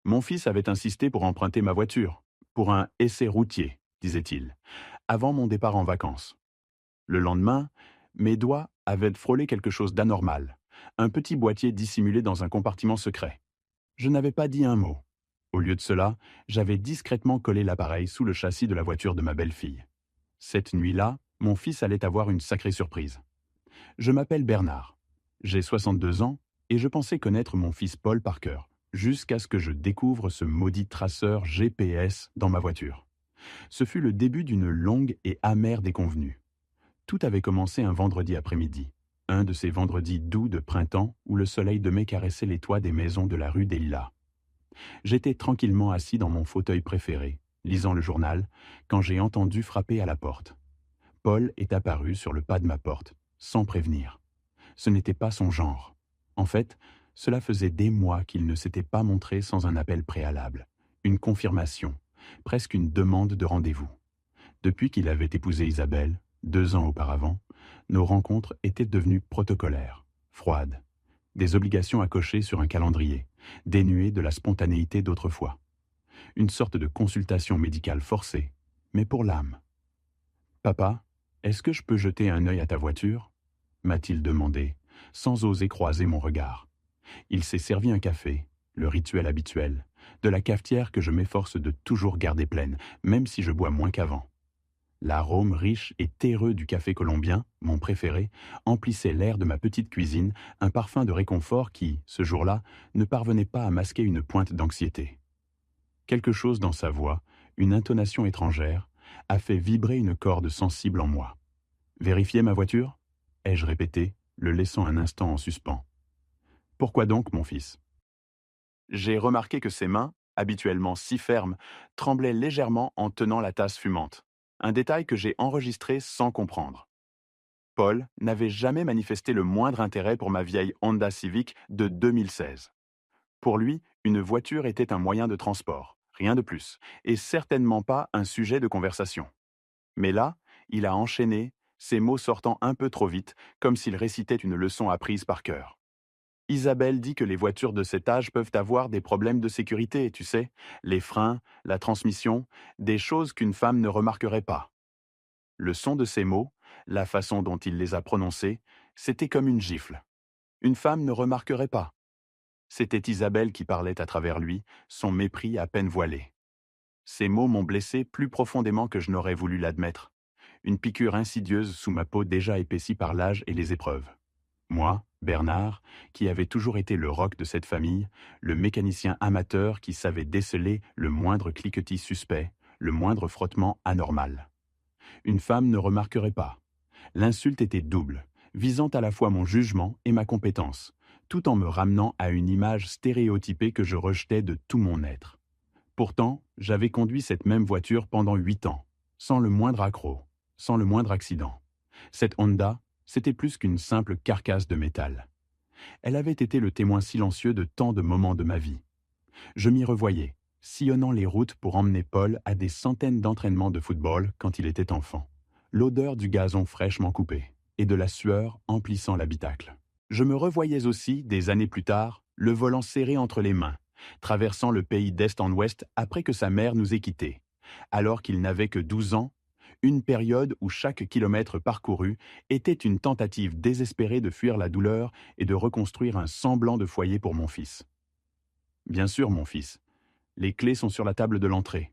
Mon fils avait insisté pour emprunter ma voiture, pour un essai routier, disait-il, avant mon départ en vacances. Le lendemain, mes doigts avaient frôlé quelque chose d'anormal, un petit boîtier dissimulé dans un compartiment secret. Je n'avais pas dit un mot. Au lieu de cela, j'avais discrètement collé l'appareil sous le châssis de la voiture de ma belle-fille. Cette nuit-là, mon fils allait avoir une sacrée surprise. Je m'appelle Bernard. J'ai 62 ans et je pensais connaître mon fils Paul par cœur, jusqu'à ce que je découvre ce maudit traceur GPS dans ma voiture. Ce fut le début d'une longue et amère déconvenue. Tout avait commencé un vendredi après-midi, un de ces vendredis doux de printemps où le soleil de mai caressait les toits des maisons de la rue des Lilas. J'étais tranquillement assis dans mon fauteuil préféré, lisant le journal, quand j'ai entendu frapper à la porte. Paul est apparu sur le pas de ma porte, sans prévenir. Ce n'était pas son genre. En fait, cela faisait des mois qu'il ne s'était pas montré sans un appel préalable, une confirmation, presque une demande de rendez-vous. Depuis qu'il avait épousé Isabelle, 2 ans auparavant, nos rencontres étaient devenues protocolaires, froides, des obligations à cocher sur un calendrier, dénuées de la spontanéité d'autrefois. Une sorte de consultation médicale forcée, mais pour l'âme. Papa, est-ce que je peux jeter un œil à ta voiture m'a-t-il demandé, sans oser croiser mon regard. Il s'est servi un café, le rituel habituel, de la cafetière que je m'efforce de toujours garder pleine, même si je bois moins qu'avant. L'arôme riche et terreux du café colombien, mon préféré, emplissait l'air de ma petite cuisine, un parfum de réconfort qui, ce jour-là, ne parvenait pas à masquer une pointe d'anxiété. Quelque chose dans sa voix, une intonation étrangère, a fait vibrer une corde sensible en moi. Vérifier ma voiture ai-je répété, le laissant un instant en suspens. Pourquoi donc, mon fils? J'ai remarqué que ses mains, habituellement si fermes, tremblaient légèrement en tenant la tasse fumante. Un détail que j'ai enregistré sans comprendre. Paul n'avait jamais manifesté le moindre intérêt pour ma vieille Honda Civic de 2016. Pour lui, une voiture était un moyen de transport, rien de plus, et certainement pas un sujet de conversation. Mais là, il a enchaîné, ses mots sortant un peu trop vite, comme s'il récitait une leçon apprise par cœur. Isabelle dit que les voitures de cet âge peuvent avoir des problèmes de sécurité, tu sais, les freins, la transmission, des choses qu'une femme ne remarquerait pas. Le son de ces mots, la façon dont il les a prononcés, c'était comme une gifle. Une femme ne remarquerait pas. C'était Isabelle qui parlait à travers lui, son mépris à peine voilé. Ces mots m'ont blessé plus profondément que je n'aurais voulu l'admettre. Une piqûre insidieuse sous ma peau déjà épaissie par l'âge et les épreuves. Moi, Bernard, qui avait toujours été le roc de cette famille, le mécanicien amateur qui savait déceler le moindre cliquetis suspect, le moindre frottement anormal. Une femme ne remarquerait pas. L'insulte était double, visant à la fois mon jugement et ma compétence, tout en me ramenant à une image stéréotypée que je rejetais de tout mon être. Pourtant, j'avais conduit cette même voiture pendant 8 ans, sans le moindre accroc, sans le moindre accident. Cette Honda, c'était plus qu'une simple carcasse de métal. Elle avait été le témoin silencieux de tant de moments de ma vie. Je m'y revoyais, sillonnant les routes pour emmener Paul à des centaines d'entraînements de football quand il était enfant. L'odeur du gazon fraîchement coupé et de la sueur emplissant l'habitacle. Je me revoyais aussi, des années plus tard, le volant serré entre les mains, traversant le pays d'est en ouest après que sa mère nous ait quittés. Alors qu'il n'avait que 12 ans, une période où chaque kilomètre parcouru était une tentative désespérée de fuir la douleur et de reconstruire un semblant de foyer pour mon fils. Bien sûr, mon fils, les clés sont sur la table de l'entrée,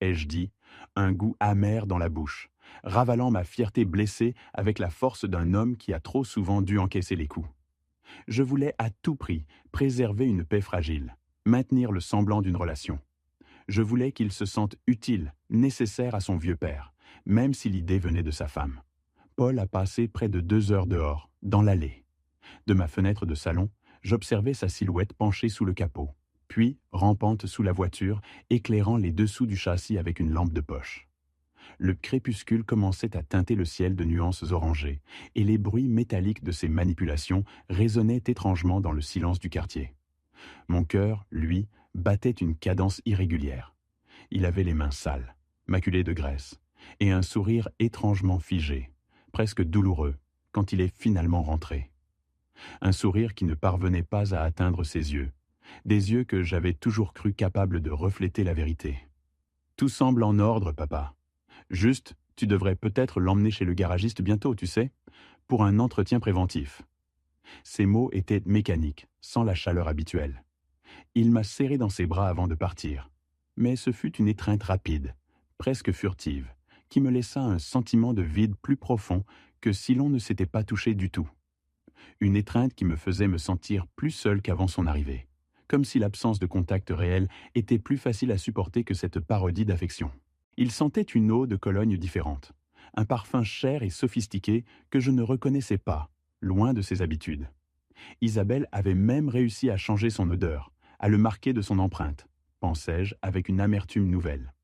ai-je dit, un goût amer dans la bouche, ravalant ma fierté blessée avec la force d'un homme qui a trop souvent dû encaisser les coups. Je voulais à tout prix préserver une paix fragile, maintenir le semblant d'une relation. Je voulais qu'il se sente utile, nécessaire à son vieux père, même si l'idée venait de sa femme. Paul a passé près de 2 heures dehors, dans l'allée. De ma fenêtre de salon, j'observais sa silhouette penchée sous le capot, puis rampante sous la voiture, éclairant les dessous du châssis avec une lampe de poche. Le crépuscule commençait à teinter le ciel de nuances orangées, et les bruits métalliques de ses manipulations résonnaient étrangement dans le silence du quartier. Mon cœur, lui, battait une cadence irrégulière. Il avait les mains sales, maculées de graisse, et un sourire étrangement figé, presque douloureux, quand il est finalement rentré. Un sourire qui ne parvenait pas à atteindre ses yeux, des yeux que j'avais toujours cru capables de refléter la vérité. Tout semble en ordre, papa. Juste, tu devrais peut-être l'emmener chez le garagiste bientôt, tu sais, pour un entretien préventif. Ces mots étaient mécaniques, sans la chaleur habituelle. Il m'a serré dans ses bras avant de partir. Mais ce fut une étreinte rapide, presque furtive, qui me laissa un sentiment de vide plus profond que si l'on ne s'était pas touché du tout. Une étreinte qui me faisait me sentir plus seul qu'avant son arrivée, comme si l'absence de contact réel était plus facile à supporter que cette parodie d'affection. Il sentait une eau de Cologne différente, un parfum cher et sophistiqué que je ne reconnaissais pas, loin de ses habitudes. Isabelle avait même réussi à changer son odeur, à le marquer de son empreinte, pensais-je avec une amertume nouvelle.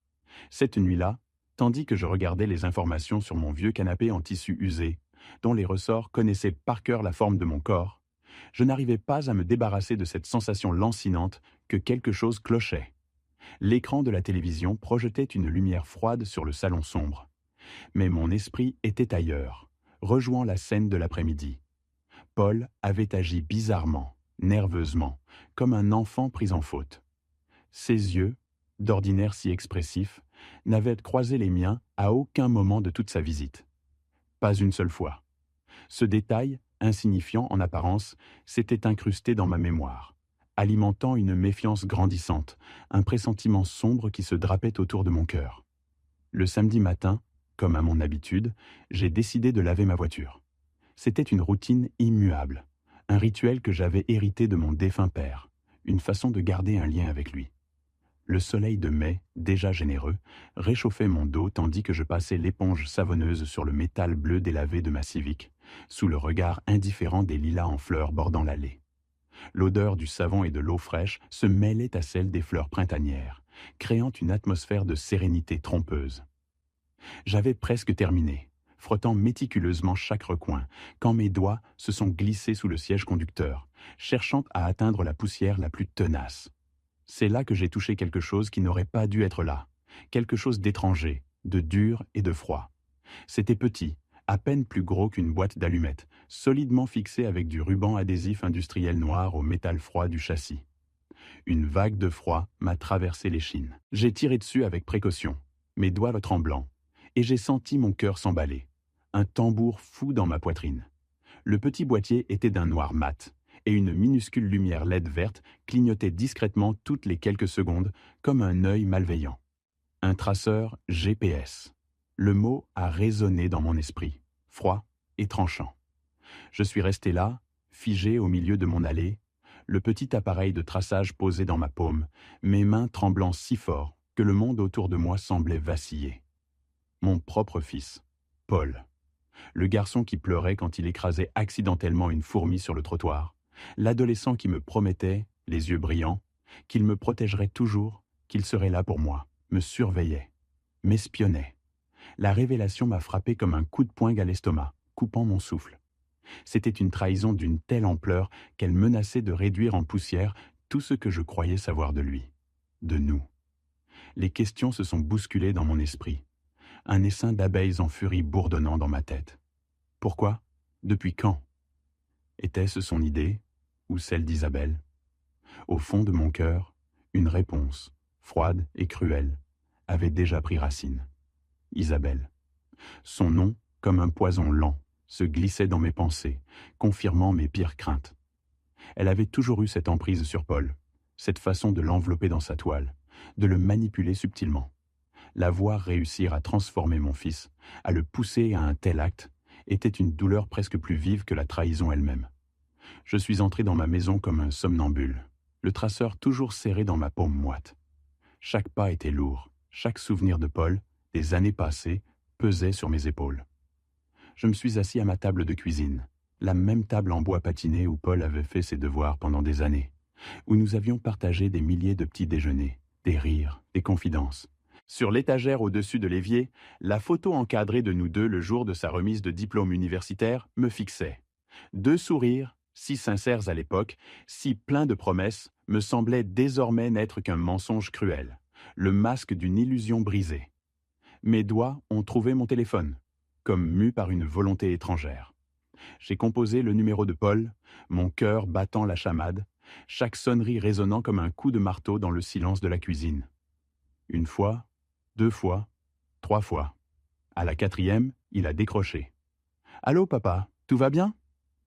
Cette nuit-là, tandis que je regardais les informations sur mon vieux canapé en tissu usé, dont les ressorts connaissaient par cœur la forme de mon corps, je n'arrivais pas à me débarrasser de cette sensation lancinante que quelque chose clochait. L'écran de la télévision projetait une lumière froide sur le salon sombre. Mais mon esprit était ailleurs, rejoignant la scène de l'après-midi. Paul avait agi bizarrement, nerveusement, comme un enfant pris en faute. Ses yeux, d'ordinaire si expressifs, n'avaient croisé les miens à aucun moment de toute sa visite. Pas une seule fois. Ce détail, insignifiant en apparence, s'était incrusté dans ma mémoire, alimentant une méfiance grandissante, un pressentiment sombre qui se drapait autour de mon cœur. Le samedi matin, comme à mon habitude, j'ai décidé de laver ma voiture. C'était une routine immuable, un rituel que j'avais hérité de mon défunt père, une façon de garder un lien avec lui. Le soleil de mai, déjà généreux, réchauffait mon dos tandis que je passais l'éponge savonneuse sur le métal bleu délavé de ma Civic, sous le regard indifférent des lilas en fleurs bordant l'allée. L'odeur du savon et de l'eau fraîche se mêlait à celle des fleurs printanières, créant une atmosphère de sérénité trompeuse. J'avais presque terminé, frottant méticuleusement chaque recoin, quand mes doigts se sont glissés sous le siège conducteur, cherchant à atteindre la poussière la plus tenace. C'est là que j'ai touché quelque chose qui n'aurait pas dû être là, quelque chose d'étranger, de dur et de froid. C'était petit, à peine plus gros qu'une boîte d'allumettes, solidement fixé avec du ruban adhésif industriel noir au métal froid du châssis. Une vague de froid m'a traversé l'échine. J'ai tiré dessus avec précaution, mes doigts tremblants, et j'ai senti mon cœur s'emballer. Un tambour fou dans ma poitrine. Le petit boîtier était d'un noir mat, et une minuscule lumière LED verte clignotait discrètement toutes les quelques secondes comme un œil malveillant. Un traceur GPS. Le mot a résonné dans mon esprit, froid et tranchant. Je suis resté là, figé au milieu de mon allée, le petit appareil de traçage posé dans ma paume, mes mains tremblant si fort que le monde autour de moi semblait vaciller. Mon propre fils, Paul. Le garçon qui pleurait quand il écrasait accidentellement une fourmi sur le trottoir, l'adolescent qui me promettait, les yeux brillants, qu'il me protégerait toujours, qu'il serait là pour moi, me surveillait, m'espionnait. La révélation m'a frappé comme un coup de poing à l'estomac, coupant mon souffle. C'était une trahison d'une telle ampleur qu'elle menaçait de réduire en poussière tout ce que je croyais savoir de lui, de nous. Les questions se sont bousculées dans mon esprit. Un essaim d'abeilles en furie bourdonnant dans ma tête. Pourquoi? Depuis quand? Était-ce son idée, ou celle d'Isabelle? Au fond de mon cœur, une réponse, froide et cruelle, avait déjà pris racine. Isabelle. Son nom, comme un poison lent, se glissait dans mes pensées, confirmant mes pires craintes. Elle avait toujours eu cette emprise sur Paul, cette façon de l'envelopper dans sa toile, de le manipuler subtilement. La voir réussir à transformer mon fils, à le pousser à un tel acte, était une douleur presque plus vive que la trahison elle-même. Je suis entré dans ma maison comme un somnambule, le traceur toujours serré dans ma paume moite. Chaque pas était lourd, chaque souvenir de Paul, des années passées, pesait sur mes épaules. Je me suis assis à ma table de cuisine, la même table en bois patiné où Paul avait fait ses devoirs pendant des années, où nous avions partagé des milliers de petits déjeuners, des rires, des confidences. Sur l'étagère au-dessus de l'évier, la photo encadrée de nous deux le jour de sa remise de diplôme universitaire me fixait. Deux sourires, si sincères à l'époque, si pleins de promesses, me semblaient désormais n'être qu'un mensonge cruel, le masque d'une illusion brisée. Mes doigts ont trouvé mon téléphone, comme mus par une volonté étrangère. J'ai composé le numéro de Paul, mon cœur battant la chamade, chaque sonnerie résonnant comme un coup de marteau dans le silence de la cuisine. Une fois, 2 fois, 3 fois. À la 4e, il a décroché. « Allô, papa, tout va bien ?»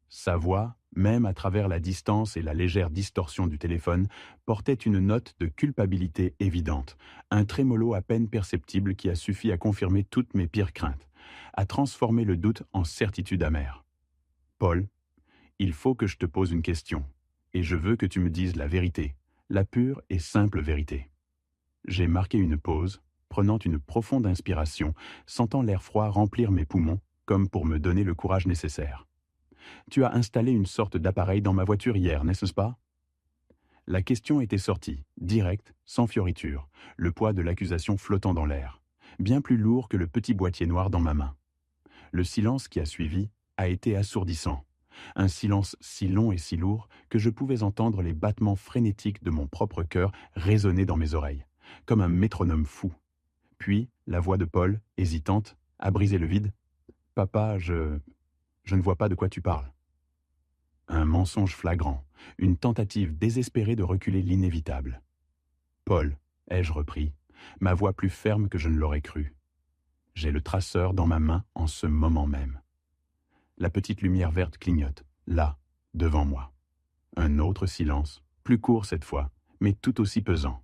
Sa voix, même à travers la distance et la légère distorsion du téléphone, portait une note de culpabilité évidente, un trémolo à peine perceptible qui a suffi à confirmer toutes mes pires craintes, à transformer le doute en certitude amère. « Paul, il faut que je te pose une question, et je veux que tu me dises la vérité, la pure et simple vérité. » J'ai marqué une pause, prenant une profonde inspiration, sentant l'air froid remplir mes poumons, comme pour me donner le courage nécessaire. « Tu as installé une sorte d'appareil dans ma voiture hier, n'est-ce pas ?» La question était sortie, directe, sans fioriture, le poids de l'accusation flottant dans l'air, bien plus lourd que le petit boîtier noir dans ma main. Le silence qui a suivi a été assourdissant. Un silence si long et si lourd que je pouvais entendre les battements frénétiques de mon propre cœur résonner dans mes oreilles, comme un métronome fou. Puis, la voix de Paul, hésitante, a brisé le vide. « Papa, je ne vois pas de quoi tu parles. » Un mensonge flagrant, une tentative désespérée de reculer l'inévitable. « Paul, ai-je repris, ma voix plus ferme que je ne l'aurais cru. J'ai le traceur dans ma main en ce moment même. La petite lumière verte clignote, là, devant moi. Un autre silence, plus court cette fois, mais tout aussi pesant.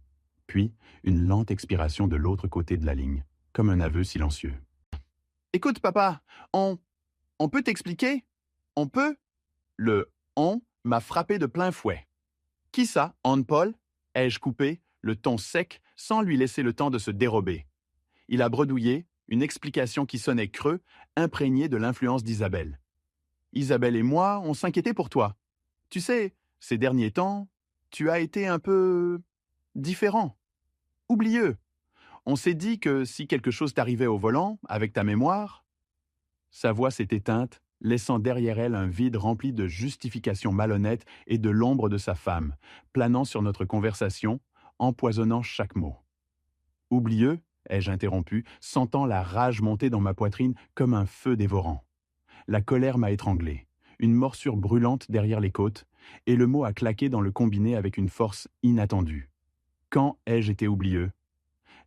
Puis, une lente expiration de l'autre côté de la ligne, comme un aveu silencieux. « Écoute, papa, on peut t'expliquer? On peut ?» Le « on » m'a frappé de plein fouet. « Qui ça, Anne-Paul » ai-je coupé, le ton sec, sans lui laisser le temps de se dérober. Il a bredouillé, une explication qui sonnait creux, imprégnée de l'influence d'Isabelle. « Isabelle et moi, on s'inquiétait pour toi. Tu sais, ces derniers temps, tu as été un peu différent, oublieux. On s'est dit que si quelque chose t'arrivait au volant, avec ta mémoire... » Sa voix s'est éteinte, laissant derrière elle un vide rempli de justifications malhonnêtes et de l'ombre de sa femme, planant sur notre conversation, empoisonnant chaque mot. « Oublieux ?» ai-je interrompu, sentant la rage monter dans ma poitrine comme un feu dévorant. La colère m'a étranglé, une morsure brûlante derrière les côtes, et le mot a claqué dans le combiné avec une force inattendue. Quand ai-je été oublieux?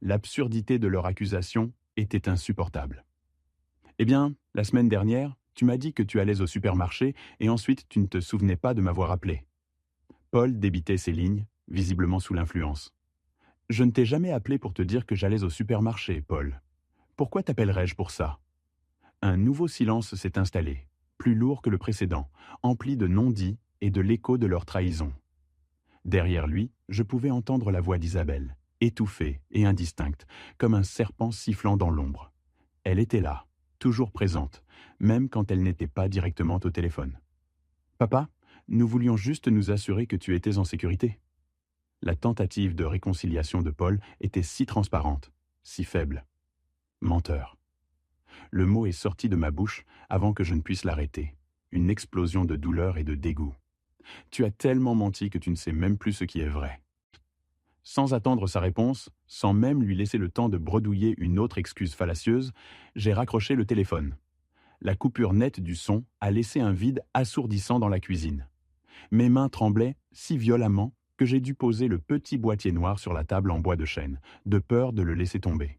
L'absurdité de leur accusation était insupportable. « Eh bien, la semaine dernière, tu m'as dit que tu allais au supermarché et ensuite tu ne te souvenais pas de m'avoir appelé. » Paul débitait ses lignes, visiblement sous l'influence. « Je ne t'ai jamais appelé pour te dire que j'allais au supermarché, Paul. Pourquoi t'appellerais-je pour ça ?» Un nouveau silence s'est installé, plus lourd que le précédent, empli de non-dits et de l'écho de leur trahison. Derrière lui, je pouvais entendre la voix d'Isabelle, étouffée et indistincte, comme un serpent sifflant dans l'ombre. Elle était là, toujours présente, même quand elle n'était pas directement au téléphone. « Papa, nous voulions juste nous assurer que tu étais en sécurité. » La tentative de réconciliation de Paul était si transparente, si faible. Menteur. Le mot est sorti de ma bouche avant que je ne puisse l'arrêter. Une explosion de douleur et de dégoût. « Tu as tellement menti que tu ne sais même plus ce qui est vrai. » Sans attendre sa réponse, sans même lui laisser le temps de bredouiller une autre excuse fallacieuse, j'ai raccroché le téléphone. La coupure nette du son a laissé un vide assourdissant dans la cuisine. Mes mains tremblaient si violemment que j'ai dû poser le petit boîtier noir sur la table en bois de chêne, de peur de le laisser tomber.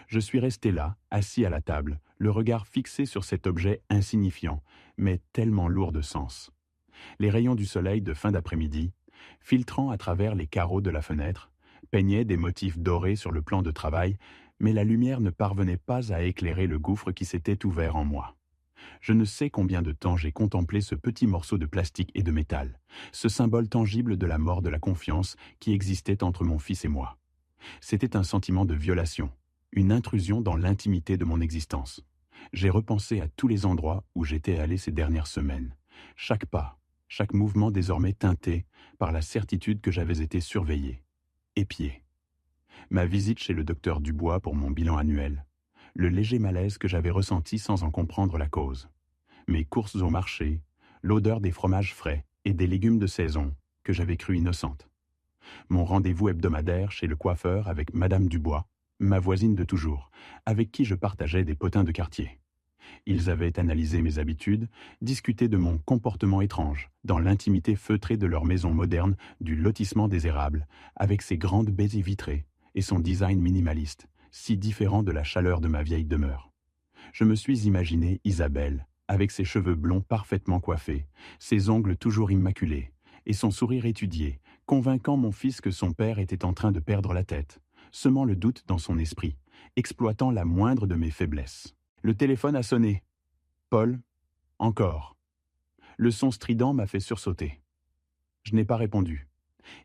Je suis resté là, assis à la table, le regard fixé sur cet objet insignifiant, mais tellement lourd de sens. Les rayons du soleil de fin d'après-midi, filtrant à travers les carreaux de la fenêtre, peignaient des motifs dorés sur le plan de travail, mais la lumière ne parvenait pas à éclairer le gouffre qui s'était ouvert en moi. Je ne sais combien de temps j'ai contemplé ce petit morceau de plastique et de métal, ce symbole tangible de la mort de la confiance qui existait entre mon fils et moi. C'était un sentiment de violation, une intrusion dans l'intimité de mon existence. J'ai repensé à tous les endroits où j'étais allé ces dernières semaines. Chaque pas, chaque mouvement désormais teinté par la certitude que j'avais été surveillé, épié. Ma visite chez le docteur Dubois pour mon bilan annuel, le léger malaise que j'avais ressenti sans en comprendre la cause, mes courses au marché, l'odeur des fromages frais et des légumes de saison que j'avais cru innocentes, mon rendez-vous hebdomadaire chez le coiffeur avec Madame Dubois, ma voisine de toujours, avec qui je partageais des potins de quartier. Ils avaient analysé mes habitudes, discuté de mon comportement étrange, dans l'intimité feutrée de leur maison moderne du lotissement des Érables, avec ses grandes baies vitrées et son design minimaliste, si différent de la chaleur de ma vieille demeure. Je me suis imaginé Isabelle, avec ses cheveux blonds parfaitement coiffés, ses ongles toujours immaculés, et son sourire étudié, convainquant mon fils que son père était en train de perdre la tête, semant le doute dans son esprit, exploitant la moindre de mes faiblesses. Le téléphone a sonné. Paul, encore. Le son strident m'a fait sursauter. Je n'ai pas répondu.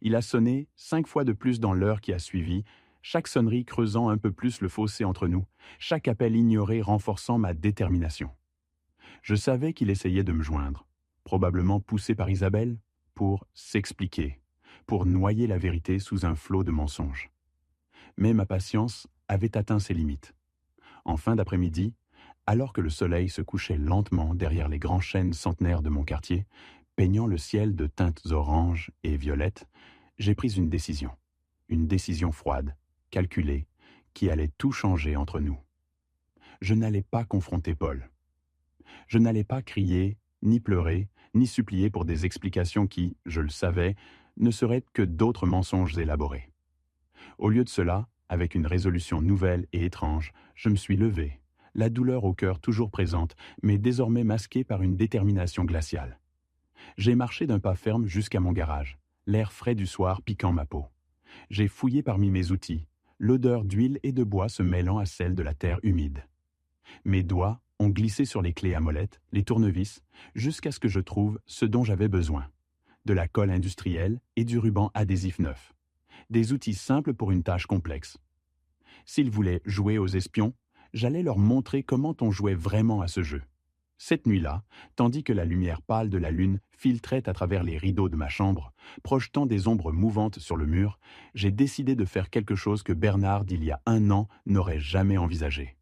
Il a sonné 5 fois de plus dans l'heure qui a suivi, chaque sonnerie creusant un peu plus le fossé entre nous, chaque appel ignoré renforçant ma détermination. Je savais qu'il essayait de me joindre, probablement poussé par Isabelle, pour s'expliquer, pour noyer la vérité sous un flot de mensonges. Mais ma patience avait atteint ses limites. En fin d'après-midi, alors que le soleil se couchait lentement derrière les grands chênes centenaires de mon quartier, peignant le ciel de teintes oranges et violettes, j'ai pris une décision froide, calculée, qui allait tout changer entre nous. Je n'allais pas confronter Paul. Je n'allais pas crier, ni pleurer, ni supplier pour des explications qui, je le savais, ne seraient que d'autres mensonges élaborés. Au lieu de cela, avec une résolution nouvelle et étrange, je me suis levé, la douleur au cœur toujours présente, mais désormais masquée par une détermination glaciale. J'ai marché d'un pas ferme jusqu'à mon garage, l'air frais du soir piquant ma peau. J'ai fouillé parmi mes outils, l'odeur d'huile et de bois se mêlant à celle de la terre humide. Mes doigts ont glissé sur les clés à molette, les tournevis, jusqu'à ce que je trouve ce dont j'avais besoin. De la colle industrielle et du ruban adhésif neuf. Des outils simples pour une tâche complexe. S'ils voulaient jouer aux espions, j'allais leur montrer comment on jouait vraiment à ce jeu. Cette nuit-là, tandis que la lumière pâle de la lune filtrait à travers les rideaux de ma chambre, projetant des ombres mouvantes sur le mur, j'ai décidé de faire quelque chose que Bernard d'il y a 1 an n'aurait jamais envisagé.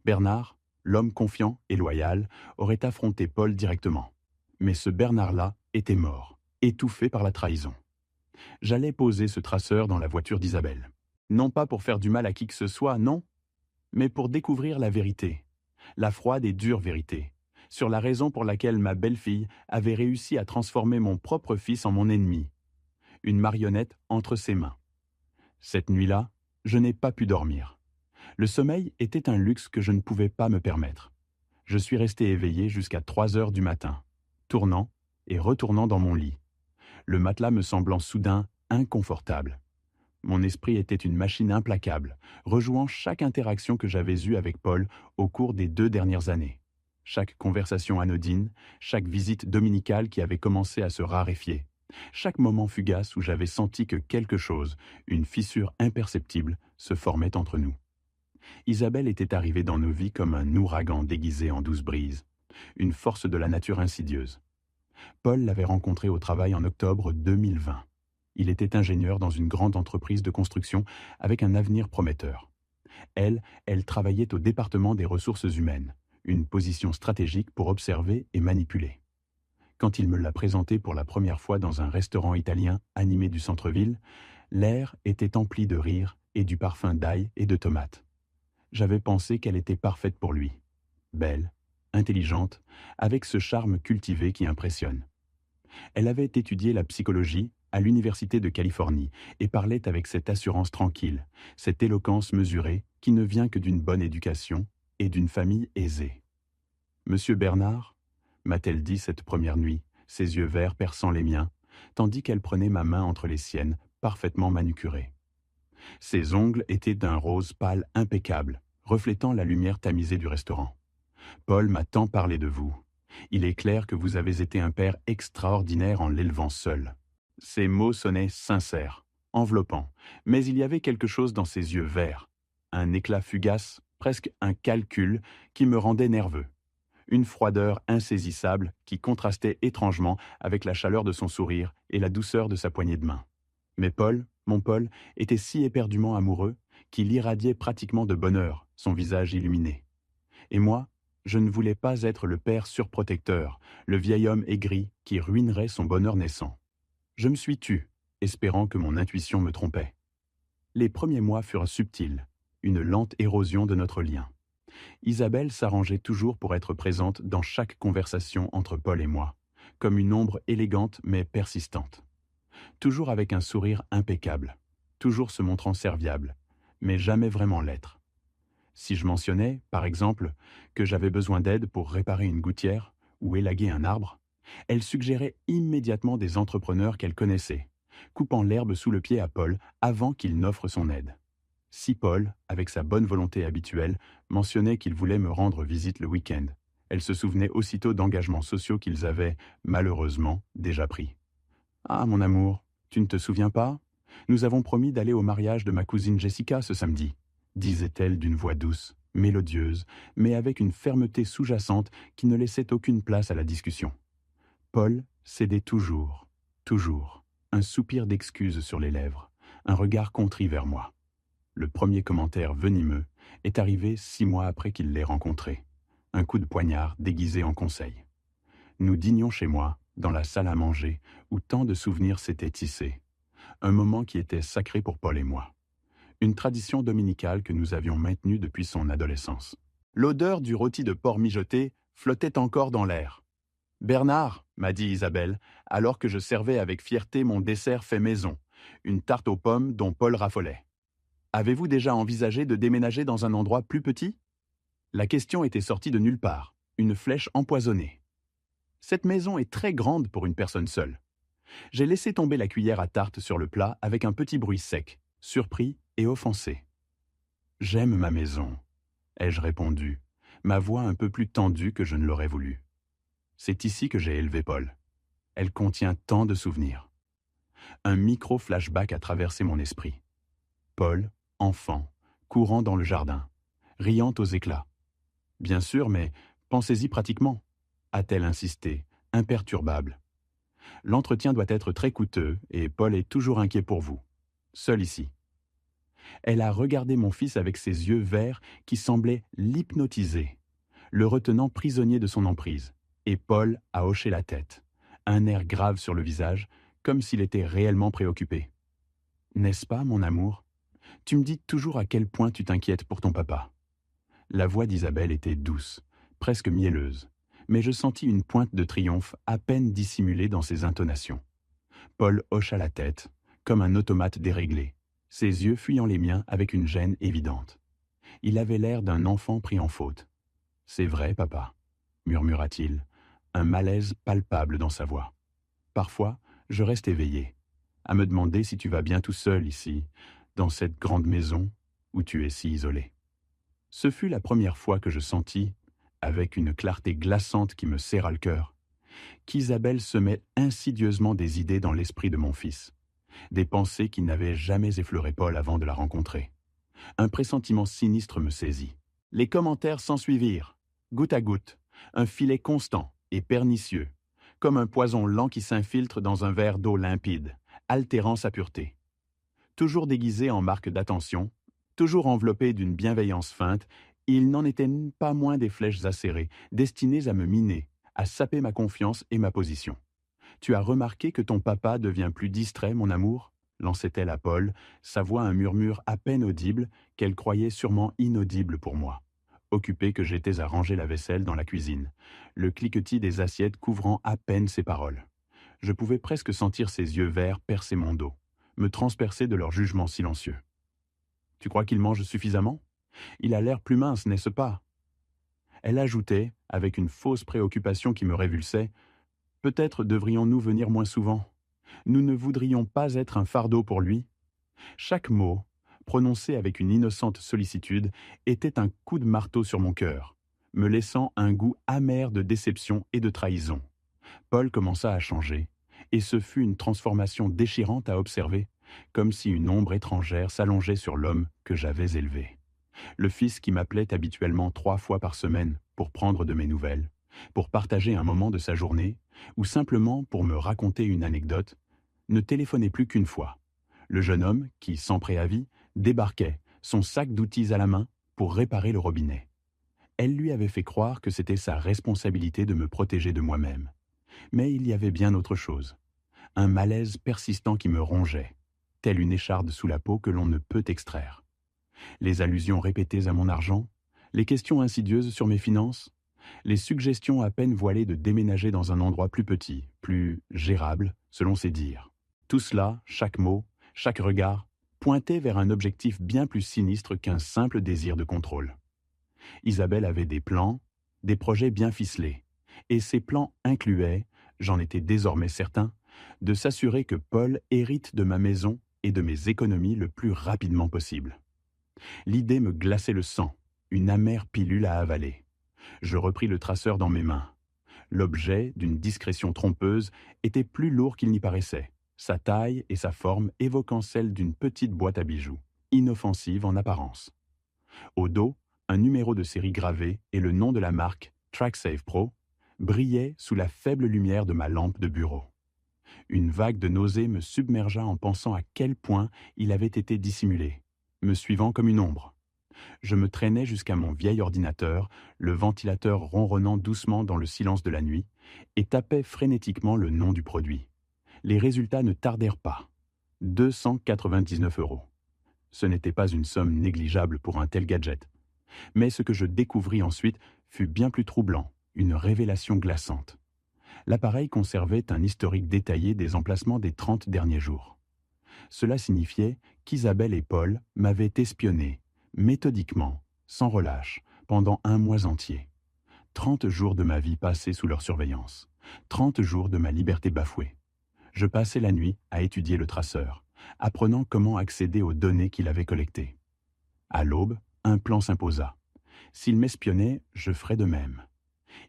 Bernard, l'homme confiant et loyal, aurait affronté Paul directement. Mais ce Bernard-là était mort, étouffé par la trahison. J'allais poser ce traceur dans la voiture d'Isabelle. Non pas pour faire du mal à qui que ce soit, non, mais pour découvrir la vérité, la froide et dure vérité, sur la raison pour laquelle ma belle-fille avait réussi à transformer mon propre fils en mon ennemi, une marionnette entre ses mains. Cette nuit-là, je n'ai pas pu dormir. Le sommeil était un luxe que je ne pouvais pas me permettre. Je suis resté éveillé jusqu'à 3 heures du matin, tournant et retournant dans mon lit, le matelas me semblant soudain inconfortable. Mon esprit était une machine implacable, rejouant chaque interaction que j'avais eue avec Paul au cours des 2 dernières années. Chaque conversation anodine, chaque visite dominicale qui avait commencé à se raréfier, chaque moment fugace où j'avais senti que quelque chose, une fissure imperceptible, se formait entre nous. Isabelle était arrivée dans nos vies comme un ouragan déguisé en douce brise, une force de la nature insidieuse. Paul l'avait rencontrée au travail en octobre 2020. Il était ingénieur dans une grande entreprise de construction avec un avenir prometteur. Elle travaillait au département des ressources humaines, une position stratégique pour observer et manipuler. Quand il me l'a présentée pour la première fois dans un restaurant italien animé du centre-ville, l'air était empli de rire et du parfum d'ail et de tomates. J'avais pensé qu'elle était parfaite pour lui. Belle, intelligente, avec ce charme cultivé qui impressionne. Elle avait étudié la psychologie à l'Université de Californie et parlait avec cette assurance tranquille, cette éloquence mesurée qui ne vient que d'une bonne éducation et d'une famille aisée. « Monsieur Bernard » m'a-t-elle dit cette première nuit, ses yeux verts perçant les miens, tandis qu'elle prenait ma main entre les siennes, parfaitement manucurée. Ses ongles étaient d'un rose pâle impeccable, reflétant la lumière tamisée du restaurant. « Paul m'a tant parlé de vous. Il est clair que vous avez été un père extraordinaire en l'élevant seul. » Ces mots sonnaient sincères, enveloppants, mais il y avait quelque chose dans ses yeux verts, un éclat fugace, presque un calcul, qui me rendait nerveux. Une froideur insaisissable qui contrastait étrangement avec la chaleur de son sourire et la douceur de sa poignée de main. Mais Paul, mon Paul, était si éperdument amoureux qu'il irradiait pratiquement de bonheur, son visage illuminé. Et moi, je ne voulais pas être le père surprotecteur, le vieil homme aigri qui ruinerait son bonheur naissant. Je me suis tu, espérant que mon intuition me trompait. Les premiers mois furent subtils, une lente érosion de notre lien. Isabelle s'arrangeait toujours pour être présente dans chaque conversation entre Paul et moi, comme une ombre élégante mais persistante. Toujours avec un sourire impeccable, toujours se montrant serviable, mais jamais vraiment l'être. Si je mentionnais, par exemple, que j'avais besoin d'aide pour réparer une gouttière ou élaguer un arbre, elle suggérait immédiatement des entrepreneurs qu'elle connaissait, coupant l'herbe sous le pied à Paul avant qu'il n'offre son aide. Si Paul, avec sa bonne volonté habituelle, mentionnait qu'il voulait me rendre visite le week-end, elle se souvenait aussitôt d'engagements sociaux qu'ils avaient, malheureusement, déjà pris. Ah, mon amour, tu ne te souviens pas? Nous avons promis d'aller au mariage de ma cousine Jessica ce samedi, disait-elle d'une voix douce, mélodieuse, mais avec une fermeté sous-jacente qui ne laissait aucune place à la discussion. Paul cédait toujours, toujours, un soupir d'excuse sur les lèvres, un regard contrit vers moi. Le premier commentaire venimeux est arrivé 6 mois après qu'il l'ait rencontré. Un coup de poignard déguisé en conseil. Nous dînions chez moi, dans la salle à manger, où tant de souvenirs s'étaient tissés. Un moment qui était sacré pour Paul et moi. Une tradition dominicale que nous avions maintenue depuis son adolescence. L'odeur du rôti de porc mijoté flottait encore dans l'air. « Bernard, m'a dit Isabelle, alors que je servais avec fierté mon dessert fait maison, une tarte aux pommes dont Paul raffolait. Avez-vous déjà envisagé de déménager dans un endroit plus petit ? La question était sortie de nulle part, une flèche empoisonnée. Cette maison est très grande pour une personne seule. J'ai laissé tomber la cuillère à tarte sur le plat avec un petit bruit sec, surpris et offensé. J'aime ma maison, ai-je répondu, ma voix un peu plus tendue que je ne l'aurais voulu. C'est ici que j'ai élevé Paul. Elle contient tant de souvenirs. Un micro-flashback a traversé mon esprit. Paul, enfant, courant dans le jardin, riant aux éclats. Bien sûr, mais pensez-y pratiquement, a-t-elle insisté, imperturbable. L'entretien doit être très coûteux et Paul est toujours inquiet pour vous. Seul ici. Elle a regardé mon fils avec ses yeux verts qui semblaient l'hypnotiser, le retenant prisonnier de son emprise. Et Paul a hoché la tête, un air grave sur le visage, comme s'il était réellement préoccupé. N'est-ce pas, mon amour ? Tu me dis toujours à quel point tu t'inquiètes pour ton papa. La voix d'Isabelle était douce, presque mielleuse, mais je sentis une pointe de triomphe à peine dissimulée dans ses intonations. Paul hocha la tête, comme un automate déréglé, ses yeux fuyant les miens avec une gêne évidente. Il avait l'air d'un enfant pris en faute. « C'est vrai, papa », murmura-t-il, un malaise palpable dans sa voix. Parfois, je reste éveillé, à me demander si tu vas bien tout seul ici, dans cette grande maison où tu es si isolé. Ce fut la première fois que je sentis, avec une clarté glaçante qui me serra le cœur, qu'Isabelle semait insidieusement des idées dans l'esprit de mon fils, des pensées qui n'avaient jamais effleuré Paul avant de la rencontrer. Un pressentiment sinistre me saisit. Les commentaires s'ensuivirent, goutte à goutte, un filet constant et pernicieux, comme un poison lent qui s'infiltre dans un verre d'eau limpide, altérant sa pureté. Toujours déguisé en marque d'attention, toujours enveloppé d'une bienveillance feinte, il n'en était pas moins des flèches acérées, destinées à me miner, à saper ma confiance et ma position. « Tu as remarqué que ton papa devient plus distrait, mon amour ?» lançait-elle à Paul, sa voix un murmure à peine audible qu'elle croyait sûrement inaudible pour moi. Occupé que j'étais à ranger la vaisselle dans la cuisine, le cliquetis des assiettes couvrant à peine ses paroles. Je pouvais presque sentir ses yeux verts percer mon dos, me transpercer de leur jugement silencieux. « Tu crois qu'il mange suffisamment ? Il a l'air plus mince, n'est-ce pas ?» Elle ajoutait, avec une fausse préoccupation qui me révulsait, « Peut-être devrions-nous venir moins souvent. Nous ne voudrions pas être un fardeau pour lui. » Chaque mot, prononcé avec une innocente sollicitude, était un coup de marteau sur mon cœur, me laissant un goût amer de déception et de trahison. Paul commença à changer, et ce fut une transformation déchirante à observer, comme si une ombre étrangère s'allongeait sur l'homme que j'avais élevé. Le fils qui m'appelait habituellement 3 fois par semaine pour prendre de mes nouvelles, pour partager un moment de sa journée, ou simplement pour me raconter une anecdote, ne téléphonait plus qu'une fois. Le jeune homme, qui, sans préavis, débarquait, son sac d'outils à la main, pour réparer le robinet. Elle lui avait fait croire que c'était sa responsabilité de me protéger de moi-même. Mais il y avait bien autre chose. Un malaise persistant qui me rongeait, telle une écharde sous la peau que l'on ne peut extraire. Les allusions répétées à mon argent, Les questions insidieuses sur mes finances, les suggestions à peine voilées de déménager dans un endroit plus petit, plus gérable, selon ses dires. Tout cela, chaque mot, chaque regard, pointait vers un objectif bien plus sinistre qu'un simple désir de contrôle. Isabelle avait des plans, des projets bien ficelés, et ces plans incluaient, j'en étais désormais certain, de s'assurer que Paul hérite de ma maison et de mes économies le plus rapidement possible. L'idée me glaçait le sang, une amère pilule à avaler. Je repris le traceur dans mes mains. L'objet, d'une discrétion trompeuse, était plus lourd qu'il n'y paraissait, sa taille et sa forme évoquant celle d'une petite boîte à bijoux, inoffensive en apparence. Au dos, un numéro de série gravé et le nom de la marque TrackSafe Pro brillaient sous la faible lumière de ma lampe de bureau. Une vague de nausée me submergea en pensant à quel point il avait été dissimulé, me suivant comme une ombre. Je me traînais jusqu'à mon vieil ordinateur, le ventilateur ronronnant doucement dans le silence de la nuit, et tapais frénétiquement le nom du produit. Les résultats ne tardèrent pas. 299 €. Ce n'était pas une somme négligeable pour un tel gadget. Mais ce que je découvris ensuite fut bien plus troublant, une révélation glaçante. L'appareil conservait un historique détaillé des emplacements des 30 derniers jours. Cela signifiait qu'Isabelle et Paul m'avaient espionné, méthodiquement, sans relâche, pendant un mois entier. 30 jours de ma vie passés sous leur surveillance. 30 jours de ma liberté bafouée. Je passais la nuit à étudier le traceur, apprenant comment accéder aux données qu'il avait collectées. À l'aube, un plan s'imposa. S'il m'espionnait, je ferais de même.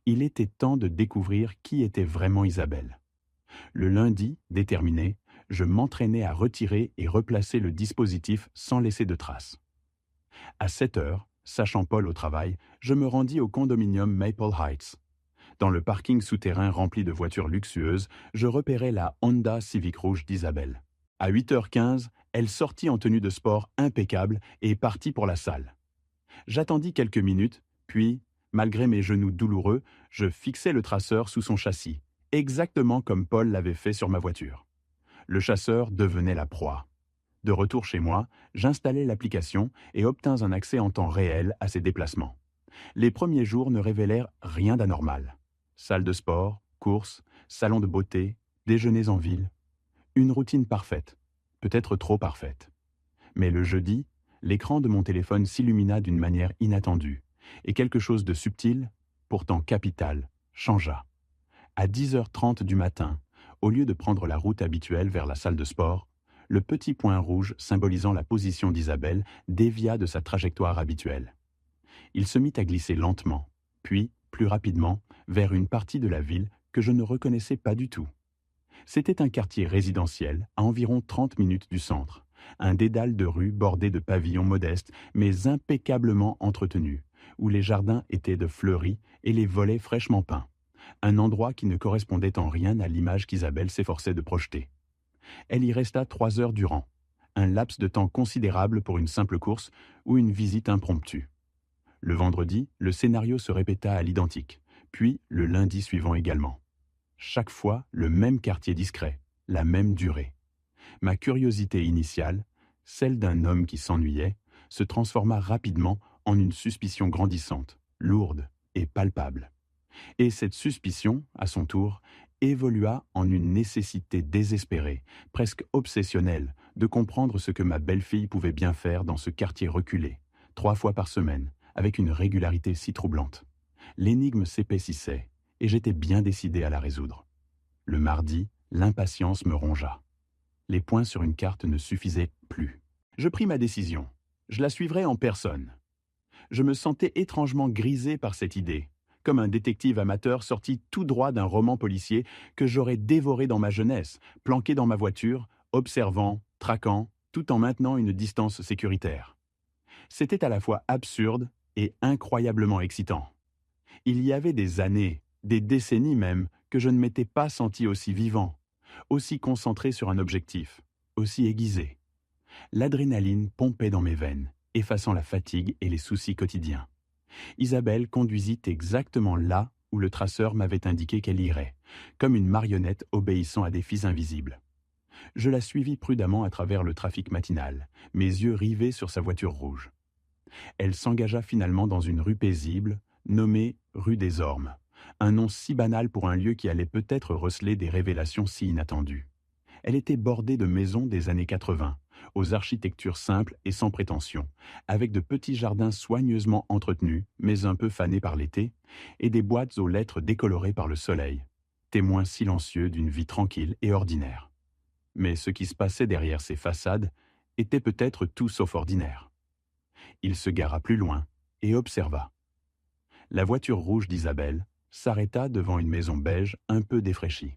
Il était temps de découvrir qui était vraiment Isabelle. Le lundi, déterminé, je m'entraînais à retirer et replacer le dispositif sans laisser de traces. À 7 heures, sachant Paul au travail, je me rendis au condominium Maple Heights. Dans le parking souterrain rempli de voitures luxueuses, je repérai la Honda Civic rouge d'Isabelle. À 8h15, elle sortit en tenue de sport impeccable et partit pour la salle. J'attendis quelques minutes, puis, malgré mes genoux douloureux, je fixai le traceur sous son châssis, exactement comme Paul l'avait fait sur ma voiture. Le chasseur devenait la proie. De retour chez moi, j'installai l'application et obtins un accès en temps réel à ses déplacements. Les premiers jours ne révélèrent rien d'anormal. Salle de sport, courses, salon de beauté, déjeuners en ville. Une routine parfaite, peut-être trop parfaite. Mais le jeudi, l'écran de mon téléphone s'illumina d'une manière inattendue, et quelque chose de subtil, pourtant capital, changea. À 10h30 du matin, au lieu de prendre la route habituelle vers la salle de sport, le petit point rouge symbolisant la position d'Isabelle dévia de sa trajectoire habituelle. Il se mit à glisser lentement, puis, plus rapidement, vers une partie de la ville que je ne reconnaissais pas du tout. C'était un quartier résidentiel à environ 30 minutes du centre, un dédale de rues bordé de pavillons modestes mais impeccablement entretenus, où les jardins étaient de fleuris et les volets fraîchement peints. Un endroit qui ne correspondait en rien à l'image qu'Isabelle s'efforçait de projeter. Elle y resta 3 heures durant, un laps de temps considérable pour une simple course ou une visite impromptue. Le vendredi, le scénario se répéta à l'identique, puis le lundi suivant également. Chaque fois, le même quartier discret, la même durée. Ma curiosité initiale, celle d'un homme qui s'ennuyait, se transforma rapidement en une suspicion grandissante, lourde et palpable. Et cette suspicion, à son tour, évolua en une nécessité désespérée, presque obsessionnelle, de comprendre ce que ma belle-fille pouvait bien faire dans ce quartier reculé, 3 fois par semaine, avec une régularité si troublante. L'énigme s'épaississait, et j'étais bien décidé à la résoudre. Le mardi, l'impatience me rongea. Les points sur une carte ne suffisaient plus. Je pris ma décision. Je la suivrais en personne. Je me sentais étrangement grisé par cette idée, comme un détective amateur sorti tout droit d'un roman policier que j'aurais dévoré dans ma jeunesse, planqué dans ma voiture, observant, traquant, tout en maintenant une distance sécuritaire. C'était à la fois absurde et incroyablement excitant. Il y avait des années, des décennies même, que je ne m'étais pas senti aussi vivant, aussi concentré sur un objectif, aussi aiguisé. L'adrénaline pompait dans mes veines, effaçant la fatigue et les soucis quotidiens. Isabelle conduisit exactement là où le traceur m'avait indiqué qu'elle irait, comme une marionnette obéissant à des fils invisibles. Je la suivis prudemment à travers le trafic matinal, mes yeux rivés sur sa voiture rouge. Elle s'engagea finalement dans une rue paisible, nommée rue des Ormes, un nom si banal pour un lieu qui allait peut-être receler des révélations si inattendues. Elle était bordée de maisons des années 80, aux architectures simples et sans prétention, avec de petits jardins soigneusement entretenus, mais un peu fanés par l'été, et des boîtes aux lettres décolorées par le soleil, témoins silencieux d'une vie tranquille et ordinaire. Mais ce qui se passait derrière ces façades était peut-être tout sauf ordinaire. Il se gara plus loin et observa. La voiture rouge d'Isabelle s'arrêta devant une maison beige un peu défraîchie.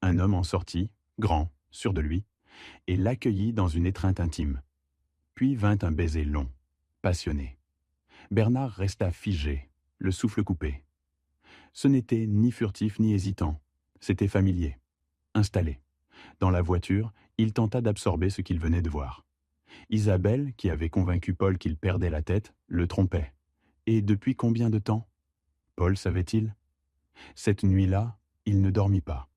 Un homme en sortit, grand, sûr de lui, et l'accueillit dans une étreinte intime. Puis vint un baiser long, passionné. Bernard resta figé, le souffle coupé. Ce n'était ni furtif ni hésitant, c'était familier, installé. Dans la voiture, il tenta d'absorber ce qu'il venait de voir. Isabelle, qui avait convaincu Paul qu'il perdait la tête, le trompait. Et depuis combien de temps? Paul savait-il? Cette nuit-là, il ne dormit pas.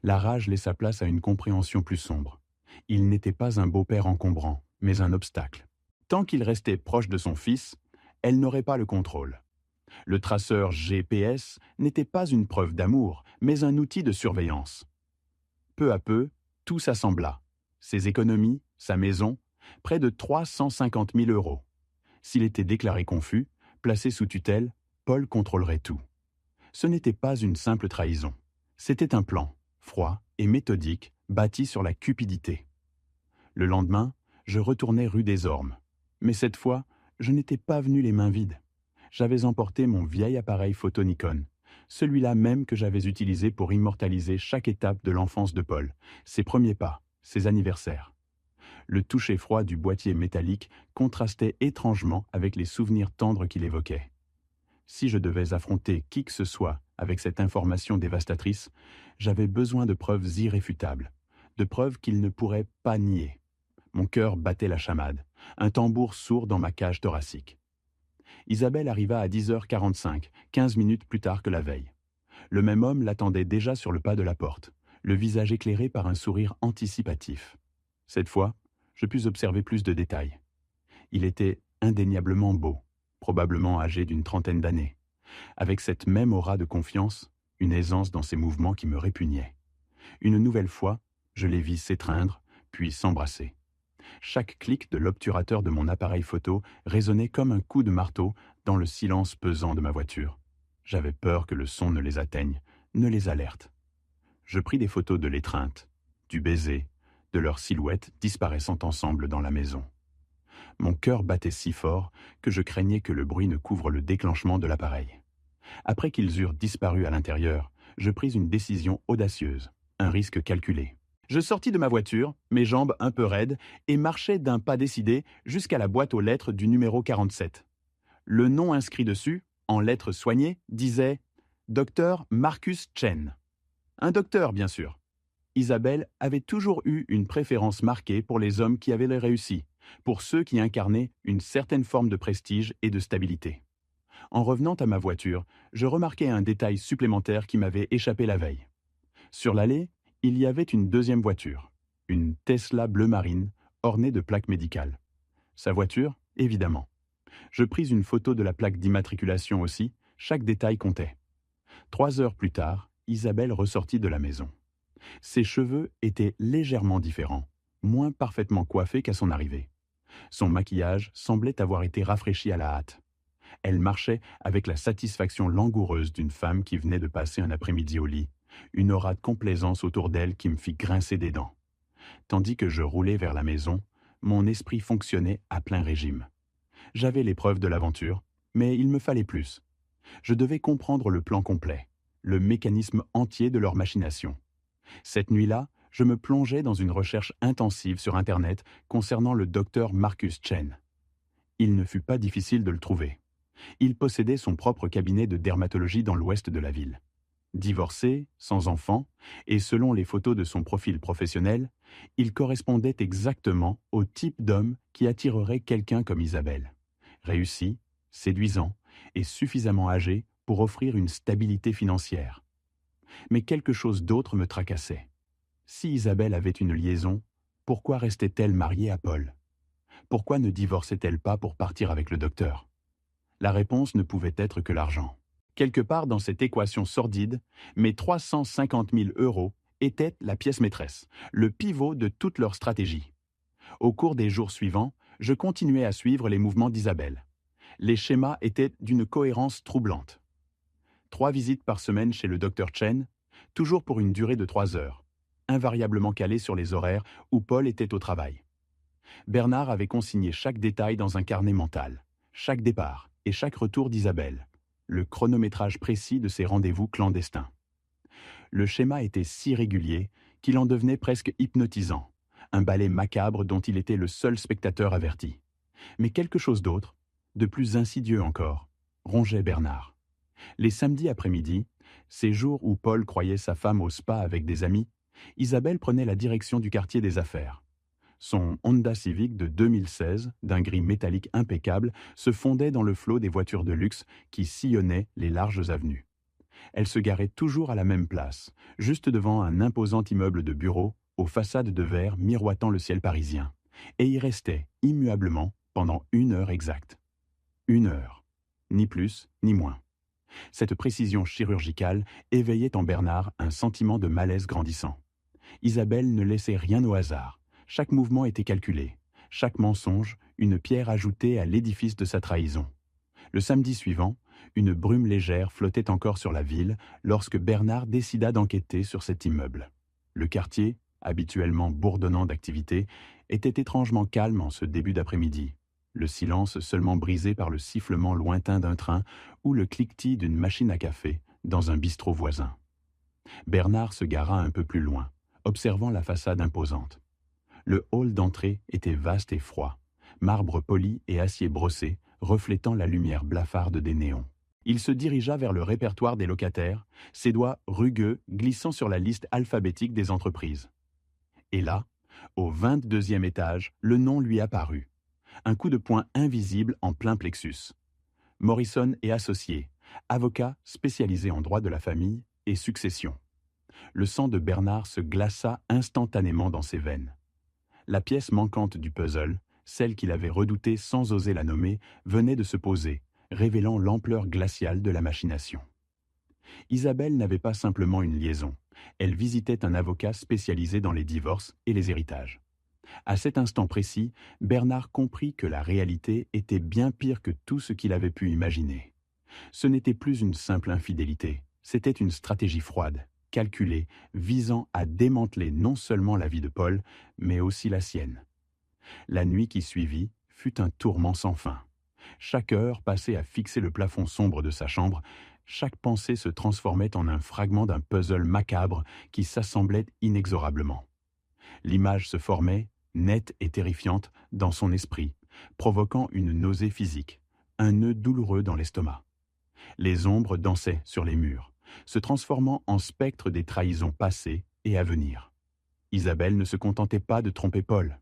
La rage laissa place à une compréhension plus sombre. Il n'était pas un beau-père encombrant, mais un obstacle. Tant qu'il restait proche de son fils, elle n'aurait pas le contrôle. Le traceur GPS n'était pas une preuve d'amour, mais un outil de surveillance. Peu à peu, tout s'assembla. Ses économies, sa maison, près de 350 000 euros. S'il était déclaré confus, placé sous tutelle, Paul contrôlerait tout. Ce n'était pas une simple trahison. C'était un plan, froid et méthodique, bâti sur la cupidité. Le lendemain, je retournai rue des Ormes. Mais cette fois, je n'étais pas venu les mains vides. J'avais emporté mon vieil appareil photo Nikon, celui-là même que j'avais utilisé pour immortaliser chaque étape de l'enfance de Paul, ses premiers pas, ses anniversaires. Le toucher froid du boîtier métallique contrastait étrangement avec les souvenirs tendres qu'il évoquait. Si je devais affronter qui que ce soit avec cette information dévastatrice, j'avais besoin de preuves irréfutables, de preuves qu'il ne pourrait pas nier. Mon cœur battait la chamade, un tambour sourd dans ma cage thoracique. Isabelle arriva à 10h45, 15 minutes plus tard que la veille. Le même homme l'attendait déjà sur le pas de la porte, le visage éclairé par un sourire anticipatif. Cette fois, je pus observer plus de détails. Il était indéniablement beau, probablement âgé d'une trentaine d'années, avec cette même aura de confiance, une aisance dans ses mouvements qui me répugnait. Une nouvelle fois, je les vis s'étreindre, puis s'embrasser. Chaque clic de l'obturateur de mon appareil photo résonnait comme un coup de marteau dans le silence pesant de ma voiture. J'avais peur que le son ne les atteigne, ne les alerte. Je pris des photos de l'étreinte, du baiser, de leurs silhouettes disparaissant ensemble dans la maison. Mon cœur battait si fort que je craignais que le bruit ne couvre le déclenchement de l'appareil. Après qu'ils eurent disparu à l'intérieur, je pris une décision audacieuse, un risque calculé. Je sortis de ma voiture, mes jambes un peu raides, et marchai d'un pas décidé jusqu'à la boîte aux lettres du numéro 47. Le nom inscrit dessus, en lettres soignées, disait « Docteur Marcus Chen ». Un docteur, bien sûr. Isabelle avait toujours eu une préférence marquée pour les hommes qui avaient les réussi, pour ceux qui incarnaient une certaine forme de prestige et de stabilité. En revenant à ma voiture, je remarquai un détail supplémentaire qui m'avait échappé la veille. Sur l'allée, il y avait une deuxième voiture, une Tesla bleu marine, ornée de plaques médicales. Sa voiture, évidemment. Je pris une photo de la plaque d'immatriculation aussi, chaque détail comptait. 3 heures plus tard, Isabelle ressortit de la maison. Ses cheveux étaient légèrement différents, moins parfaitement coiffés qu'à son arrivée. Son maquillage semblait avoir été rafraîchi à la hâte. Elle marchait avec la satisfaction langoureuse d'une femme qui venait de passer un après-midi au lit, une aura de complaisance autour d'elle qui me fit grincer des dents. Tandis que je roulais vers la maison, mon esprit fonctionnait à plein régime. J'avais les preuves de l'aventure, mais il me fallait plus. Je devais comprendre le plan complet, le mécanisme entier de leur machination. Cette nuit-là, je me plongeais dans une recherche intensive sur Internet concernant le docteur Marcus Chen. Il ne fut pas difficile de le trouver. Il possédait son propre cabinet de dermatologie dans l'ouest de la ville. Divorcé, sans enfant, et selon les photos de son profil professionnel, il correspondait exactement au type d'homme qui attirerait quelqu'un comme Isabelle. Réussi, séduisant et suffisamment âgé pour offrir une stabilité financière. Mais quelque chose d'autre me tracassait. Si Isabelle avait une liaison, pourquoi restait-elle mariée à Paul? Pourquoi ne divorçait-elle pas pour partir avec le docteur? La réponse ne pouvait être que l'argent. Quelque part dans cette équation sordide, mes 350 000 euros étaient la pièce maîtresse, le pivot de toute leur stratégie. Au cours des jours suivants, je continuais à suivre les mouvements d'Isabelle. Les schémas étaient d'une cohérence troublante. 3 visites par semaine chez le docteur Chen, toujours pour une durée de 3 heures, invariablement calées sur les horaires où Paul était au travail. Bernard avait consigné chaque détail dans un carnet mental, chaque départ et chaque retour d'Isabelle, le chronométrage précis de ses rendez-vous clandestins. Le schéma était si régulier qu'il en devenait presque hypnotisant, un ballet macabre dont il était le seul spectateur averti. Mais quelque chose d'autre, de plus insidieux encore, rongeait Bernard. Les samedis après-midi, ces jours où Paul croyait sa femme au spa avec des amis, Isabelle prenait la direction du quartier des affaires. Son Honda Civic de 2016, d'un gris métallique impeccable, se fondait dans le flot des voitures de luxe qui sillonnaient les larges avenues. Elle se garait toujours à la même place, juste devant un imposant immeuble de bureaux, aux façades de verre miroitant le ciel parisien, et y restait immuablement pendant 1 heure exacte. 1 heure, ni plus ni moins. Cette précision chirurgicale éveillait en Bernard un sentiment de malaise grandissant. Isabelle ne laissait rien au hasard. Chaque mouvement était calculé. Chaque mensonge, une pierre ajoutée à l'édifice de sa trahison. Le samedi suivant, une brume légère flottait encore sur la ville lorsque Bernard décida d'enquêter sur cet immeuble. Le quartier, habituellement bourdonnant d'activité, était étrangement calme en ce début d'après-midi. Le silence seulement brisé par le sifflement lointain d'un train ou le cliquetis d'une machine à café dans un bistrot voisin. Bernard se gara un peu plus loin, observant la façade imposante. Le hall d'entrée était vaste et froid, marbre poli et acier brossé, reflétant la lumière blafarde des néons. Il se dirigea vers le répertoire des locataires, ses doigts rugueux glissant sur la liste alphabétique des entreprises. Et là, au 22e étage, le nom lui apparut. Un coup de poing invisible en plein plexus. Morrison et Associés, avocat spécialisé en droit de la famille et succession. Le sang de Bernard se glaça instantanément dans ses veines. La pièce manquante du puzzle, celle qu'il avait redoutée sans oser la nommer, venait de se poser, révélant l'ampleur glaciale de la machination. Isabelle n'avait pas simplement une liaison, elle visitait un avocat spécialisé dans les divorces et les héritages. À cet instant précis, Bernard comprit que la réalité était bien pire que tout ce qu'il avait pu imaginer. Ce n'était plus une simple infidélité, c'était une stratégie froide, calculée, visant à démanteler non seulement la vie de Paul, mais aussi la sienne. La nuit qui suivit fut un tourment sans fin. Chaque heure passée à fixer le plafond sombre de sa chambre, chaque pensée se transformait en un fragment d'un puzzle macabre qui s'assemblait inexorablement. L'image se formait, nette et terrifiante, dans son esprit, provoquant une nausée physique, un nœud douloureux dans l'estomac. Les ombres dansaient sur les murs, se transformant en spectres des trahisons passées et à venir. Isabelle ne se contentait pas de tromper Paul.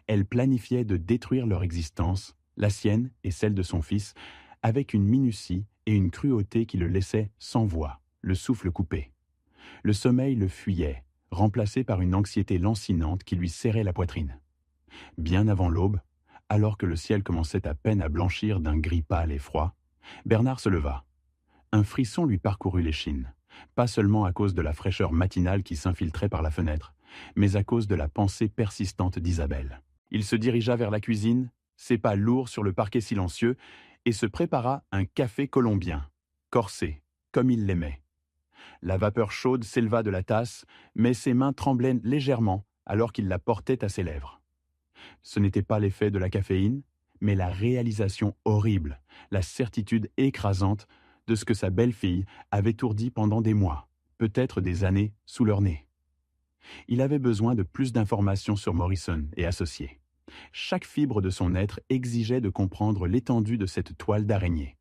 Elle planifiait de détruire leur existence, la sienne et celle de son fils, avec une minutie et une cruauté qui le laissaient sans voix, le souffle coupé. Le sommeil le fuyait, remplacé par une anxiété lancinante qui lui serrait la poitrine. Bien avant l'aube, alors que le ciel commençait à peine à blanchir d'un gris pâle et froid, Bernard se leva. Un frisson lui parcourut l'échine, pas seulement à cause de la fraîcheur matinale qui s'infiltrait par la fenêtre, mais à cause de la pensée persistante d'Isabelle. Il se dirigea vers la cuisine, ses pas lourds sur le parquet silencieux, et se prépara un café colombien, corsé, comme il l'aimait. La vapeur chaude s'éleva de la tasse, mais ses mains tremblaient légèrement alors qu'il la portait à ses lèvres. Ce n'était pas l'effet de la caféine, mais la réalisation horrible, la certitude écrasante de ce que sa belle-fille avait ourdi pendant des mois, peut-être des années, sous leur nez. Il avait besoin de plus d'informations sur Morrison et associés. Chaque fibre de son être exigeait de comprendre l'étendue de cette toile d'araignée.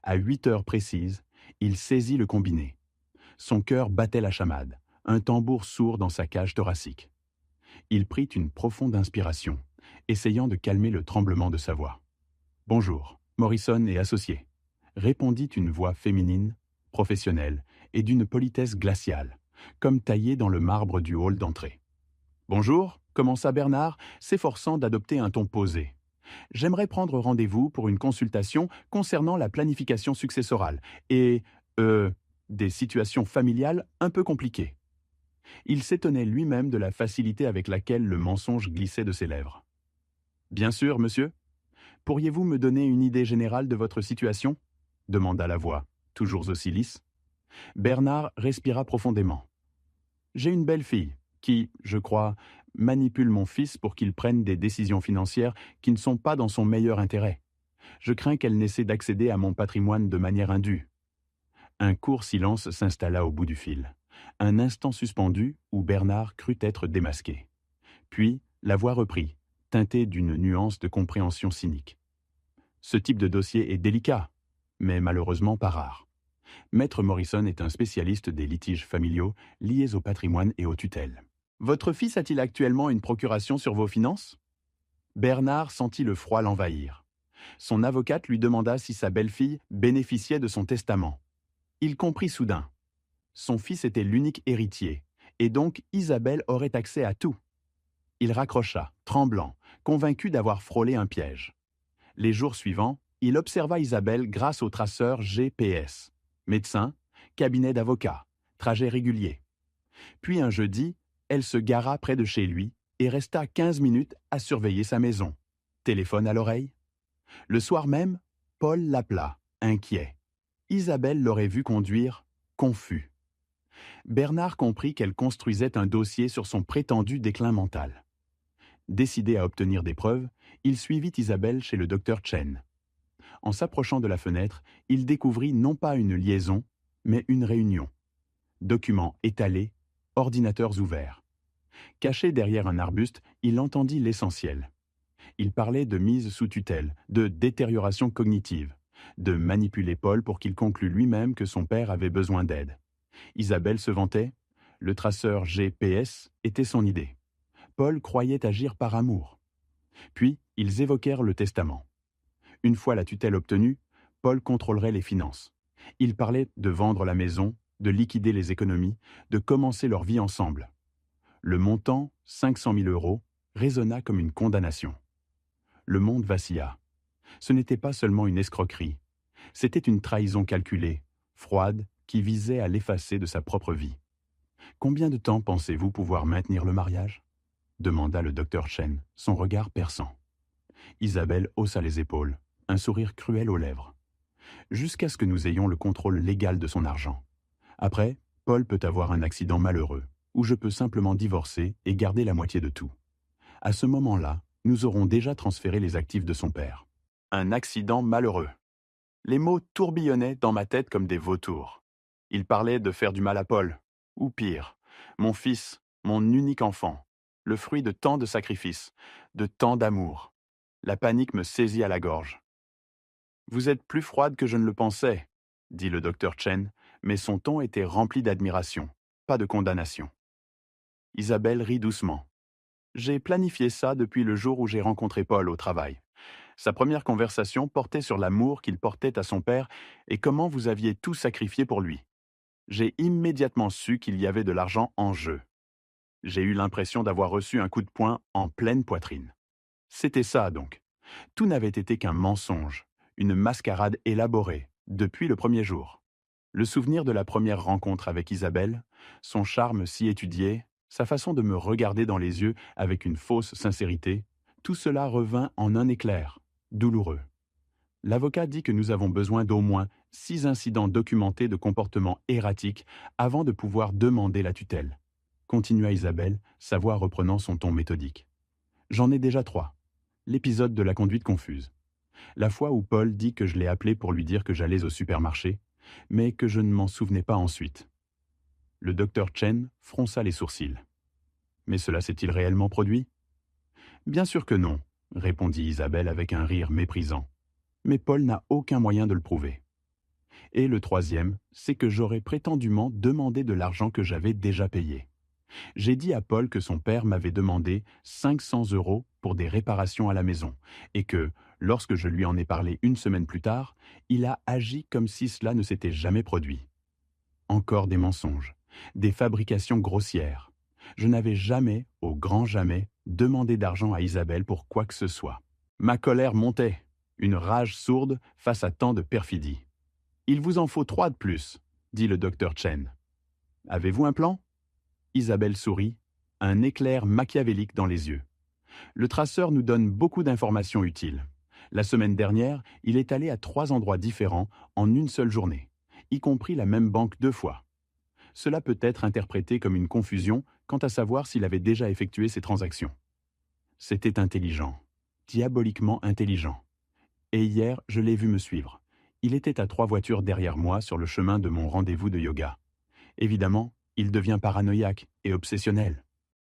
À 8 heures précises, il saisit le combiné. Son cœur battait la chamade, un tambour sourd dans sa cage thoracique. Il prit une profonde inspiration, essayant de calmer le tremblement de sa voix. « Bonjour, Morrison et associés », répondit une voix féminine, professionnelle et d'une politesse glaciale, comme taillée dans le marbre du hall d'entrée. « Bonjour », commença Bernard, s'efforçant d'adopter un ton posé. J'aimerais prendre rendez-vous pour une consultation concernant la planification successorale et, des situations familiales un peu compliquées. Il s'étonnait lui-même de la facilité avec laquelle le mensonge glissait de ses lèvres. Bien sûr, monsieur. Pourriez-vous me donner une idée générale de votre situation demanda la voix, toujours aussi lisse. Bernard respira profondément. J'ai une belle-fille qui, je crois, manipule mon fils pour qu'il prenne des décisions financières qui ne sont pas dans son meilleur intérêt. Je crains qu'elle n'essaie d'accéder à mon patrimoine de manière indue. Un court silence s'installa au bout du fil. Un instant suspendu où Bernard crut être démasqué. Puis, la voix reprit, teintée d'une nuance de compréhension cynique. Ce type de dossier est délicat, mais malheureusement pas rare. Maître Morrison est un spécialiste des litiges familiaux liés au patrimoine et aux tutelles. Votre fils a-t-il actuellement une procuration sur vos finances? Bernard sentit le froid l'envahir. Son avocate lui demanda si sa belle-fille bénéficiait de son testament. Il comprit soudain. Son fils était l'unique héritier, et donc Isabelle aurait accès à tout. Il raccrocha, tremblant, convaincu d'avoir frôlé un piège. Les jours suivants, il observa Isabelle grâce au traceur GPS. Médecin, cabinet d'avocat, trajet régulier. Puis un jeudi, elle se gara près de chez lui et resta 15 minutes à surveiller sa maison. Téléphone à l'oreille. Le soir même, Paul l'appela, inquiet. Isabelle l'aurait vu conduire, confus. Bernard comprit qu'elle construisait un dossier sur son prétendu déclin mental. Décidé à obtenir des preuves, il suivit Isabelle chez le docteur Chen. En s'approchant de la fenêtre, il découvrit non pas une liaison, mais une réunion. Documents étalés, ordinateurs ouverts. Caché derrière un arbuste, il entendit l'essentiel. Il parlait de mise sous tutelle, de détérioration cognitive, de manipuler Paul pour qu'il conclût lui-même que son père avait besoin d'aide. Isabelle se vantait, le traceur GPS était son idée. Paul croyait agir par amour. Puis, ils évoquèrent le testament. Une fois la tutelle obtenue, Paul contrôlerait les finances. Ils parlaient de vendre la maison, de liquider les économies, de commencer leur vie ensemble. Le montant, 500 000 €, résonna comme une condamnation. Le monde vacilla. Ce n'était pas seulement une escroquerie. C'était une trahison calculée, froide, qui visait à l'effacer de sa propre vie. Combien de temps pensez-vous pouvoir maintenir le mariage? Demanda le docteur Chen, son regard perçant. Isabelle haussa les épaules, un sourire cruel aux lèvres. Jusqu'à ce que nous ayons le contrôle légal de son argent. Après, Paul peut avoir un accident malheureux, ou je peux simplement divorcer et garder la moitié de tout. À ce moment-là, nous aurons déjà transféré les actifs de son père. Un accident malheureux. Les mots tourbillonnaient dans ma tête comme des vautours. Il parlait de faire du mal à Paul, ou pire, mon fils, mon unique enfant, le fruit de tant de sacrifices, de tant d'amour. La panique me saisit à la gorge. Vous êtes plus froide que je ne le pensais, dit le docteur Chen, mais son ton était rempli d'admiration, pas de condamnation. Isabelle rit doucement. J'ai planifié ça depuis le jour où j'ai rencontré Paul au travail. Sa première conversation portait sur l'amour qu'il portait à son père et comment vous aviez tout sacrifié pour lui. J'ai immédiatement su qu'il y avait de l'argent en jeu. J'ai eu l'impression d'avoir reçu un coup de poing en pleine poitrine. C'était ça donc. Tout n'avait été qu'un mensonge, une mascarade élaborée, depuis le premier jour. Le souvenir de la première rencontre avec Isabelle, son charme si étudié, sa façon de me regarder dans les yeux avec une fausse sincérité, tout cela revint en un éclair, douloureux. L'avocat dit que nous avons besoin d'au moins 6 incidents documentés de comportements erratiques avant de pouvoir demander la tutelle. Continua Isabelle, sa voix reprenant son ton méthodique. J'en ai déjà 3. L'épisode de la conduite confuse. La fois où Paul dit que je l'ai appelé pour lui dire que j'allais au supermarché, mais que je ne m'en souvenais pas ensuite. Le docteur Chen fronça les sourcils. Mais cela s'est-il réellement produit? Bien sûr que non, répondit Isabelle avec un rire méprisant. Mais Paul n'a aucun moyen de le prouver. Et le troisième, c'est que j'aurais prétendument demandé de l'argent que j'avais déjà payé. J'ai dit à Paul que son père m'avait demandé 500 € pour des réparations à la maison, et que, lorsque je lui en ai parlé une semaine plus tard, il a agi comme si cela ne s'était jamais produit. Encore des mensonges, des fabrications grossières. Je n'avais jamais, au grand jamais, demandé d'argent à Isabelle pour quoi que ce soit. Ma colère montait, une rage sourde face à tant de perfidie. Il vous en faut 3 de plus, dit le docteur Chen. Avez-vous un plan? Isabelle sourit, un éclair machiavélique dans les yeux. Le traceur nous donne beaucoup d'informations utiles. La semaine dernière, il est allé à 3 endroits différents en une seule journée, y compris la même banque 2 fois. Cela peut être interprété comme une confusion quant à savoir s'il avait déjà effectué ces transactions. C'était intelligent, diaboliquement intelligent. Et hier, je l'ai vu me suivre. Il était à 3 voitures derrière moi sur le chemin de mon rendez-vous de yoga. Évidemment, il devient paranoïaque et obsessionnel.